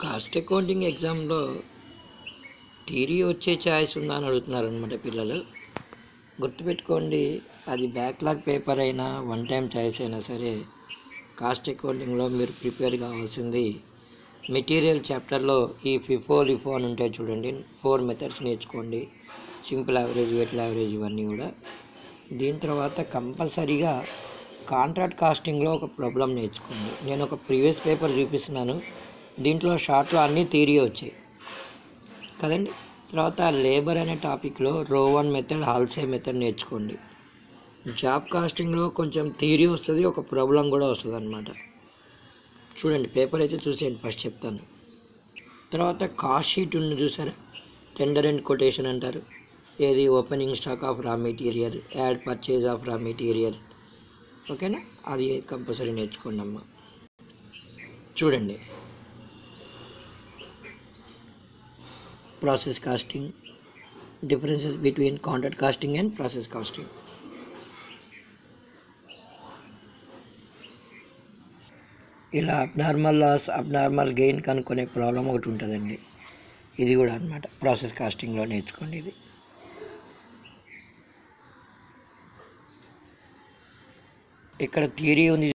Cost accounting ఎగ్జామ్లో theory వచ్చే choice ఉందా అని అడుగుతున్నారనమాట పిల్లలు. గుర్తుపెట్టుకోండి, అది బ్యాక్లాగ్ పేపర్ అయినా వన్ టైం ఛాయిస్ అయినా సరే కాస్ట్ అకౌంటింగ్లో మీరు ప్రిపేర్ కావాల్సింది మెటీరియల్ చాప్టర్లో ఈ ఫిఫో లిఫో అని ఉంటాయి చూడండి. 4 మెథడ్స్ నేర్చుకోండి. సింపుల్ యావరేజ్, వెయిటెడ్ యావరేజ్, ఇవన్నీ కూడా. దీని తర్వాత కంపల్సరీగా కాంట్రాక్ట్ కాస్టింగ్లో ఒక ప్రాబ్లం నేర్చుకోండి. నేను ఒక ప్రీవియస్ పేపర్ చూపిస్తున్నాను. దీంట్లో షార్ట్లో అన్నీ థియరీ వచ్చాయి కదండి. తర్వాత లేబర్ అనే టాపిక్లో రో 1 మెథడ్, హాల్సే మెథడ్ నేర్చుకోండి. జాబ్ కాస్టింగ్లో కొంచెం థియరీ వస్తుంది, ఒక ప్రాబ్లం కూడా వస్తుంది అనమాట. చూడండి, పేపర్ అయితే చూసేయండి, ఫస్ట్ చెప్తాను. తర్వాత కాస్ట్ షీట్ ఉంది చూసారా, టెండర్ అండ్ కొటేషన్ అంటారు. ఏది opening stock of raw material, add purchase of raw material, ఓకేనా? అది కంపల్సరీ నేర్చుకోండి అమ్మ. చూడండి, process costing, differences between contract costing and process costing. ఇలా అబ్నార్మల్ లాస్, అబ్నార్మల్ గెయిన్ కనుక్కునే ప్రాబ్లం ఒకటి ఉంటుందండి. ఇది కూడా అనమాట ప్రాసెస్ కాస్టింగ్లో నేర్చుకోండి. ఇది ఇక్కడ థియరీ ఉంది